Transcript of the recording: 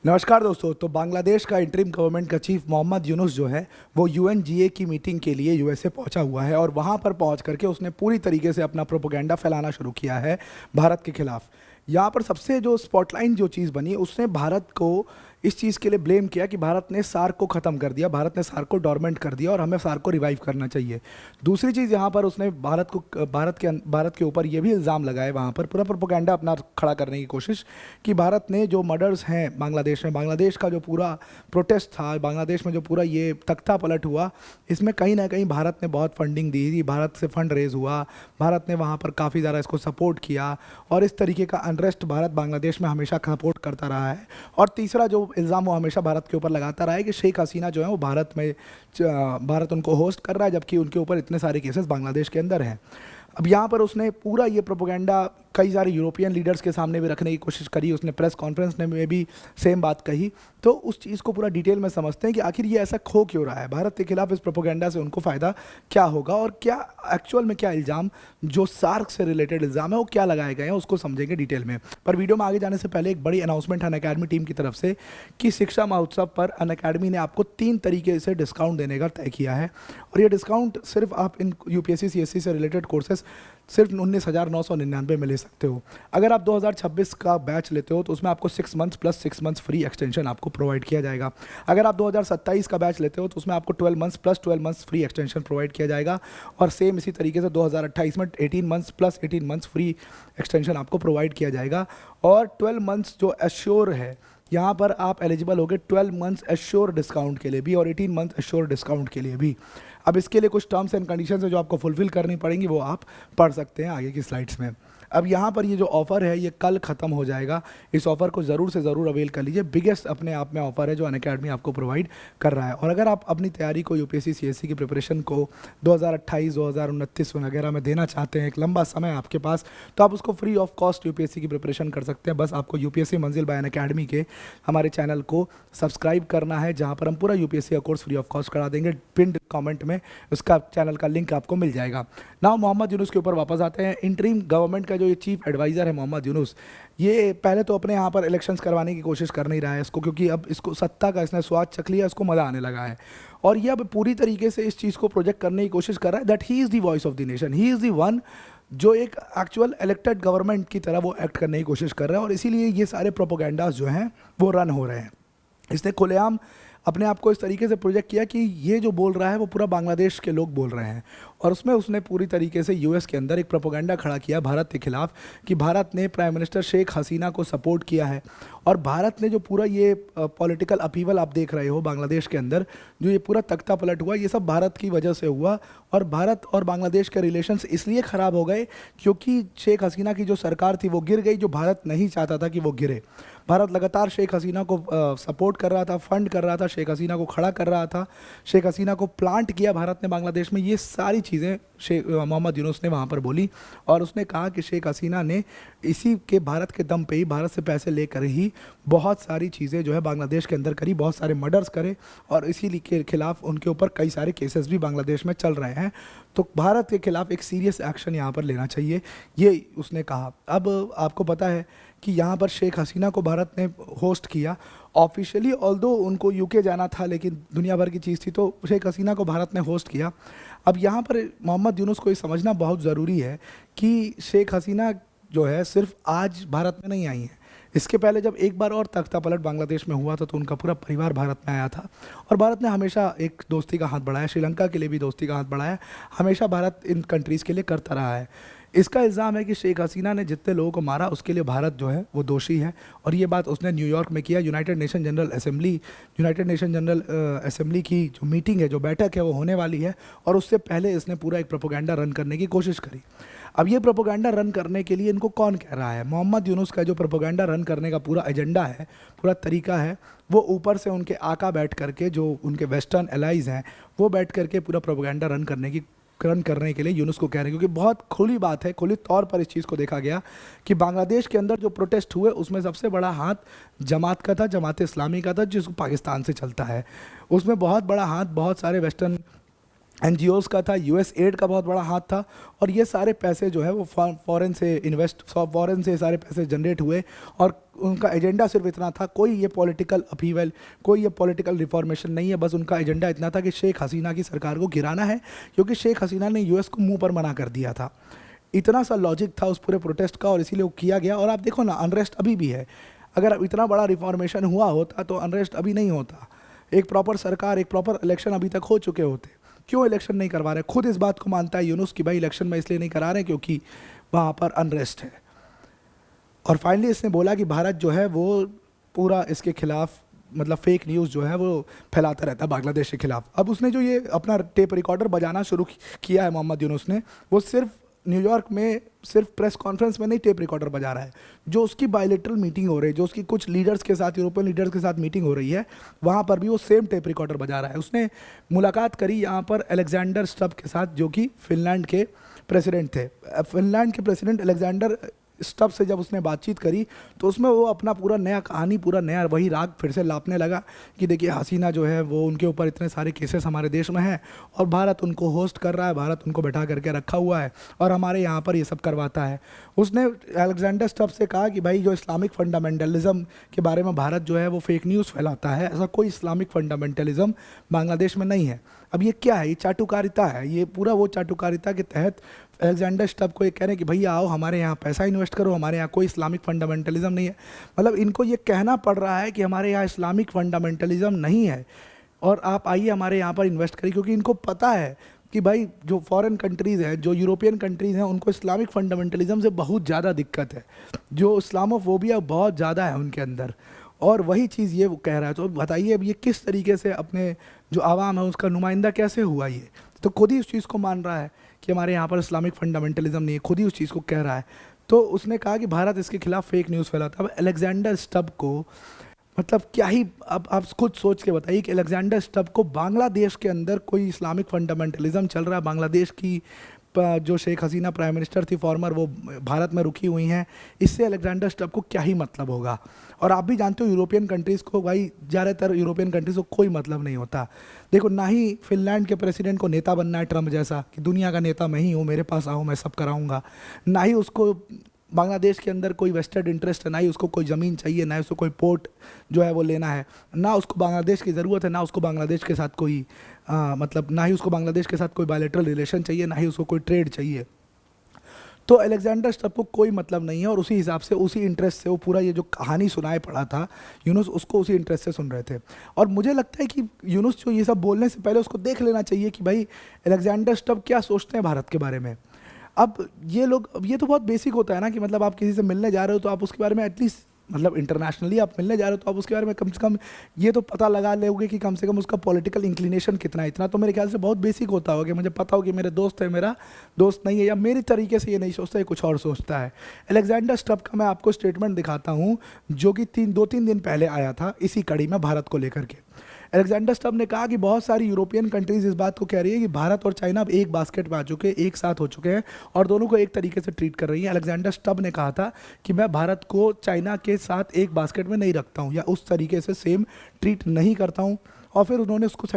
नमस्कार दोस्तों। तो बांग्लादेश का इंटरिम गवर्नमेंट का चीफ मोहम्मद यूनुस जो है वो यूएनजीए की मीटिंग के लिए यूएसए पहुंचा हुआ है और वहां पर पहुंच करके उसने पूरी तरीके से अपना प्रोपेगेंडा फैलाना शुरू किया है भारत के खिलाफ। यहाँ पर सबसे जो स्पॉटलाइन जो चीज़ बनी, उसने भारत को इस चीज़ के लिए ब्लेम किया कि भारत ने सार्क को ख़त्म कर दिया, भारत ने सार्क को डोरमेंट कर दिया और हमें सार्क को रिवाइव करना चाहिए। दूसरी चीज़ यहाँ पर उसने भारत के ऊपर ये भी इल्ज़ाम लगाए, वहाँ पर पूरा प्रोपेगेंडा अपना खड़ा करने की कोशिश कि भारत ने जो मर्डर्स हैं बांग्लादेश में, बांग्लादेश का जो पूरा प्रोटेस्ट था, बांग्लादेश में जो पूरा ये तख्ता पलट हुआ, इसमें कहीं ना कहीं भारत ने बहुत फंडिंग दी थी, भारत से फंड रेज हुआ, भारत ने वहाँ पर काफ़ी ज़्यादा इसको सपोर्ट किया और इस तरीके का अनरेस्ट भारत बांग्लादेश में हमेशा सपोर्ट करता रहा है। और तीसरा जो इल्ज़ाम वो हमेशा भारत के ऊपर लगाता रहा है कि शेख हसीना जो है वो भारत उनको होस्ट कर रहा है, जबकि उनके ऊपर इतने सारे केसेस बांग्लादेश के अंदर हैं। अब यहाँ पर उसने पूरा ये प्रोपेगेंडा कई सारे यूरोपियन लीडर्स के सामने भी रखने की कोशिश करी, उसने प्रेस कॉन्फ्रेंस में भी सेम बात कही। तो उस चीज़ को पूरा डिटेल में समझते हैं कि आखिर ये ऐसा खो क्यों रहा है, भारत के खिलाफ इस प्रोपेगेंडा से उनको फ़ायदा क्या होगा और क्या एक्चुअल में क्या इल्ज़ाम जो सार्क से रिलेटेड इल्ज़ाम है वो क्या लगाए गए हैं, उसको समझेंगे डिटेल में। पर वीडियो में आगे जाने से पहले एक बड़ी अनाउंसमेंट अनअकैडमी टीम की तरफ से कि शिक्षा महोत्सव पर अनअकैडमी ने आपको 3 तरीके से डिस्काउंट देने का तय किया है और ये डिस्काउंट सिर्फ आप इन यूपीएससी सीएससी से रिलेटेड कोर्सेज सिर्फ 19,999 में ले सकते हो। अगर आप 2026 का बैच लेते हो तो उसमें आपको 6 months plus 6 months free extension आपको प्रोवाइड किया जाएगा। अगर आप 2027 का बैच लेते हो तो उसमें आपको 12 months plus 12 months free extension provide किया जाएगा और सेम इसी तरीके से 2028 में 18 months plus 18 months free extension आपको प्रोवाइड किया जाएगा। और 12 मंथ्स जो एश्योर है, यहाँ पर आप एलिजिबल होगे 12 मंथ्स एश्योर डिस्काउंट के लिए भी और 18 मंथ एश्योर डिस्काउंट के लिए भी। अब इसके लिए कुछ टर्म्स एंड कंडीशंस है जो आपको फुलफिल करनी पड़ेंगी, वो आप पढ़ सकते हैं आगे की स्लाइड्स में। अब यहाँ पर ये जो ऑफ़र है ये कल ख़त्म हो जाएगा, इस ऑफ़र को ज़रूर से ज़रूर अवेल कर लीजिए। बिगेस्ट अपने आप में ऑफ़र है जो अनअकैडमी आपको प्रोवाइड कर रहा है। और अगर आप अपनी तैयारी को यूपीएससी सीएससी की प्रिपरेशन को 2028 2029 वगैरह में देना चाहते हैं, एक लंबा समय आपके पास, तो आप उसको फ्री ऑफ कॉस्ट यूपीएससी की प्रिपरेशन कर सकते हैं। बस आपको यूपीएससी मंजिल बाय अनअकैडमी के हमारे चैनल को सब्सक्राइब करना है, जहाँ पर हम पूरा यूपीएससी का कोर्स फ्री ऑफ कॉस्ट करा देंगे। पिंड कमेंट में उसका चैनल का लिंक आपको मिल जाएगा। नाउ मोहम्मद यूनुस के ऊपर वापस आते हैं। इंटरिम गवर्नमेंट का जो ये चीफ एडवाइज़र है मोहम्मद यूनुस, ये पहले तो अपने यहाँ पर इलेक्शंस करवाने की कोशिश कर नहीं रहा है इसको, क्योंकि अब इसको सत्ता का इसने स्वाद चख लिया, इसको मज़ा आने लगा है और ये अब पूरी तरीके से इस चीज़ को प्रोजेक्ट करने की कोशिश कर रहा है that he is the voice of the nation, he is the one जो एक एक्चुअल इलेक्टेड गवर्नमेंट की तरह वो एक्ट करने की कोशिश कर रहा है और इसीलिए ये सारे प्रोपोगेंडास जो हैं वो रन हो रहे हैं। इसने खुलेआम अपने आप को इस तरीके से प्रोजेक्ट किया कि ये जो बोल रहा है वो पूरा बांग्लादेश के लोग बोल रहे हैं और उसमें उसने पूरी तरीके से यूएस के अंदर एक प्रोपेगेंडा खड़ा किया भारत के खिलाफ कि भारत ने प्राइम मिनिस्टर शेख हसीना को सपोर्ट किया है और भारत ने जो पूरा ये पॉलिटिकल अपीवल आप देख रहे हो बांग्लादेश के अंदर, जो ये पूरा तख्ता पलट हुआ, ये सब भारत की वजह से हुआ और भारत और बांग्लादेश के रिलेशंस इसलिए ख़राब हो गए क्योंकि शेख हसीना की जो सरकार थी वो गिर गई, जो भारत नहीं चाहता था कि वो गिरे। भारत लगातार शेख हसीना को सपोर्ट कर रहा था, फंड कर रहा था, शेख हसीना को खड़ा कर रहा था, शेख हसीना को प्लांट किया भारत ने बांग्लादेश में। ये सारी चीज़ें मोहम्मद यूनुस ने वहाँ पर बोली और उसने कहा कि शेख हसीना ने इसी के भारत के दम पे ही, भारत से पैसे लेकर ही बहुत सारी चीज़ें जो है बांग्लादेश के अंदर करी, बहुत सारे मर्डर्स करे और इसी के खिलाफ उनके ऊपर कई सारे केसेस भी बांग्लादेश में चल रहे हैं। तो भारत के खिलाफ एक सीरियस एक्शन यहाँ पर लेना चाहिए, ये उसने कहा। अब आपको पता है कि यहाँ पर शेख हसीना को भारत ने होस्ट किया ऑफिशियली, ऑल्दो उनको यूके जाना था लेकिन दुनिया भर की चीज़ थी, तो शेख हसीना को भारत ने होस्ट किया। अब यहाँ पर मोहम्मद यूनुस को ये समझना बहुत ज़रूरी है कि शेख हसीना जो है सिर्फ आज भारत में नहीं आई हैं, इसके पहले जब एक बार और तख्ता पलट बांग्लादेश में हुआ था तो उनका पूरा परिवार भारत में आया था और भारत ने हमेशा एक दोस्ती का हाथ बढ़ाया, श्रीलंका के लिए भी दोस्ती का हाथ बढ़ाया, हमेशा भारत इन कंट्रीज़ के लिए करता रहा है। इसका इल्ज़ाम है कि शेख हसीना ने जितने लोगों को मारा उसके लिए भारत जो है वो दोषी है और ये बात उसने न्यूयॉर्क में किया। यूनाइटेड नेशन जनरल असेंबली की जो मीटिंग है, जो बैठक है, वो होने वाली है और उससे पहले इसने पूरा एक प्रोपेगेंडा रन करने की कोशिश करी। अब ये प्रोपेगेंडा रन करने के लिए इनको कौन कह रहा है? मोहम्मद यूनुस का जो प्रोपेगेंडा रन करने का पूरा एजेंडा है, पूरा तरीका है, वो ऊपर से उनके आका बैठ करके, जो उनके वेस्टर्न एलाइज हैं, वो बैठ करके पूरा प्रोपेगेंडा रन करने के लिए यूनुस को कह रहे हैं। क्योंकि बहुत खुली बात है, खुली तौर पर इस चीज़ को देखा गया कि बांग्लादेश के अंदर जो प्रोटेस्ट हुए उसमें सबसे बड़ा हाथ जमात का था, जमात इस्लामी का था, जिसको पाकिस्तान से चलता है। उसमें बहुत बड़ा हाथ बहुत सारे वेस्टर्न एनजीओज़ का था, यूएस एड का बहुत बड़ा हाथ था। और ये सारे पैसे जो है वो फॉरेन से फॉरेन से सारे पैसे जनरेट हुए। और उनका एजेंडा सिर्फ इतना था, कोई ये पॉलिटिकल अपीवल, कोई ये पॉलिटिकल रिफॉर्मेशन नहीं है। बस उनका एजेंडा इतना था कि शेख हसीना की सरकार को गिराना है, क्योंकि शेख हसीना ने यूएस को मुंह पर मना कर दिया था। इतना सा लॉजिक था उस पूरे प्रोटेस्ट का, और इसीलिए वो किया गया। और आप देखो ना, अनरेस्ट अभी भी है। अगर अब इतना बड़ा रिफॉर्मेशन हुआ होता तो अनरेस्ट अभी नहीं होता। एक प्रॉपर सरकार, एक प्रॉपर इलेक्शन अभी तक हो चुके होते। क्यों इलेक्शन नहीं करवा रहे? खुद इस बात को मानता है यूनुस कि भाई इलेक्शन में इसलिए नहीं करा रहे क्योंकि वहाँ पर अनरेस्ट है। और फाइनली इसने बोला कि भारत जो है वो पूरा इसके खिलाफ, मतलब फेक न्यूज़ जो है वो फैलाता रहता है बांग्लादेश के खिलाफ। अब उसने जो ये अपना टेप रिकॉर्डर बजाना शुरू किया है मोहम्मद यूनुस ने, वो सिर्फ न्यूयॉर्क में सिर्फ प्रेस कॉन्फ्रेंस में नहीं टेप रिकॉर्डर बजा रहा है। जो उसकी बायलैटरल मीटिंग हो रही है, जो उसकी कुछ लीडर्स के साथ, यूरोपियन लीडर्स के साथ मीटिंग हो रही है, वहाँ पर भी वो सेम टेप रिकॉर्डर बजा रहा है। उसने मुलाकात करी यहाँ पर अलेक्जेंडर स्टब के साथ, जो कि फिनलैंड के प्रेसिडेंट थे। फिनलैंड के प्रेसिडेंट अलेक्जेंडर स्टब से जब उसने बातचीत करी तो उसमें वो अपना पूरा नया कहानी, पूरा नया वही राग फिर से लापने लगा कि देखिए हसीना जो है वो, उनके ऊपर इतने सारे केसेस हमारे देश में हैं और भारत उनको होस्ट कर रहा है, भारत उनको बैठा करके रखा हुआ है और हमारे यहाँ पर ये सब करवाता है। उसने अलेक्जेंडर स्टब से कहा कि भाई जो इस्लामिक फंडामेंटलिज्म के बारे में भारत जो है वो फेक न्यूज़ फैलाता है, ऐसा कोई इस्लामिक फंडामेंटलिज्म बांग्लादेश में नहीं है। अब ये क्या है? ये चाटुकारिता है। ये पूरा वो चाटुकारिता के तहत अलेक्जेंडर स्टब को ये कह रहे हैं कि भैया आओ हमारे यहाँ पैसा इन्वेस्ट करो, हमारे यहाँ कोई इस्लामिक फंडामेंटलिज्म नहीं है। मतलब इनको ये कहना पड़ रहा है कि हमारे यहाँ इस्लामिक फंडामेंटलिज्म नहीं है और आप आइए हमारे यहाँ पर इन्वेस्ट करिए, क्योंकि इनको पता है कि भाई जो फॉरेन कंट्रीज़ हैं, जो यूरोपियन कंट्रीज़ हैं, उनको इस्लामिक फंडामेंटलिज्म से बहुत ज़्यादा दिक्कत है, जो इस्लामोफोबिया बहुत ज़्यादा है उनके अंदर। और वही चीज़ ये वो कह रहा है। तो बताइए अब ये किस तरीके से अपने जो आवाम है उसका नुमाइंदा कैसे हुआ? ये तो खुद ही उस चीज़ को मान रहा है कि हमारे यहाँ पर इस्लामिक फंडामेंटलिज्म नहीं है, खुद ही उस चीज़ को कह रहा है। तो उसने कहा कि भारत इसके खिलाफ फेक न्यूज़ फैलाता है। अब अलेक्जेंडर स्टब को, मतलब क्या ही, अब आप खुद सोच के बताइए कि अलेक्जेंडर स्टब को बांग्लादेश के अंदर कोई इस्लामिक फंडामेंटलिज्म चल रहा है, बांग्लादेश की जो शेख हसीना प्राइम मिनिस्टर थी फॉर्मर, वो भारत में रुकी हुई हैं, इससे अलेक्जेंडर स्टब को क्या ही मतलब होगा? और आप भी जानते हो यूरोपियन कंट्रीज़ को, भाई ज़्यादातर यूरोपियन कंट्रीज़ को कोई मतलब नहीं होता। देखो, ना ही फिनलैंड के प्रेसिडेंट को नेता बनना है ट्रम्प जैसा कि दुनिया का नेता मैं ही हूँ, मेरे पास आओ मैं सब कराऊंगा, ना ही उसको बांग्लादेश के अंदर कोई वेस्टेड इंटरेस्ट है, ना ही उसको कोई ज़मीन चाहिए, ना ही उसको कोई पोर्ट जो है वो लेना है, ना उसको बांग्लादेश की ज़रूरत है, ना उसको बांग्लादेश के साथ कोई मतलब ना ही उसको बांग्लादेश के साथ कोई बायलैटरल रिलेशन चाहिए, ना ही उसको कोई ट्रेड चाहिए। तो अलेक्जेंडर स्टब को कोई मतलब नहीं है और उसी हिसाब से, उसी इंटरेस्ट से वो पूरा ये जो कहानी सुनाए पड़ा था यूनुस, उसको उसी इंटरेस्ट से सुन रहे थे। और मुझे लगता है कि यूनुस जो ये सब बोलने से पहले उसको देख लेना चाहिए कि भाई अलेक्जेंडर स्टब क्या सोचते हैं भारत के बारे में। अब ये लोग, अब ये तो बहुत बेसिक होता है ना कि मतलब आप किसी से मिलने जा रहे हो तो आप उसके बारे में एटलीस्ट, मतलब इंटरनेशनली आप मिलने जा रहे हो तो आप उसके बारे में कम से कम ये तो पता लगा लोगे कि कम से कम उसका पॉलिटिकल इंक्लिनेशन कितना है। इतना तो मेरे ख्याल से बहुत बेसिक होता होगा कि मुझे पता हो कि मेरे दोस्त है, मेरा दोस्त नहीं है, या मेरी तरीके से ये नहीं सोचता, ये कुछ और सोचता है। अलेक्जेंडर स्टब का मैं आपको स्टेटमेंट दिखाता हूँ जो कि 2-3 दिन पहले आया था इसी कड़ी में भारत को लेकर के। अलेक्जेंडर स्टब ने कहा कि बहुत सारी यूरोपियन कंट्रीज इस बात को कह रही है कि भारत और चाइना अब एक बास्केट में आ चुके हैं, एक साथ हो चुके हैं और दोनों को एक तरीके से ट्रीट कर रही हैं। अलेक्जेंडर स्टब ने कहा था कि मैं भारत को चाइना के साथ एक बास्केट में नहीं रखता हूं या उस तरीके से सेम ट्रीट नहीं करता हूं, और फिर उन्होंने उसको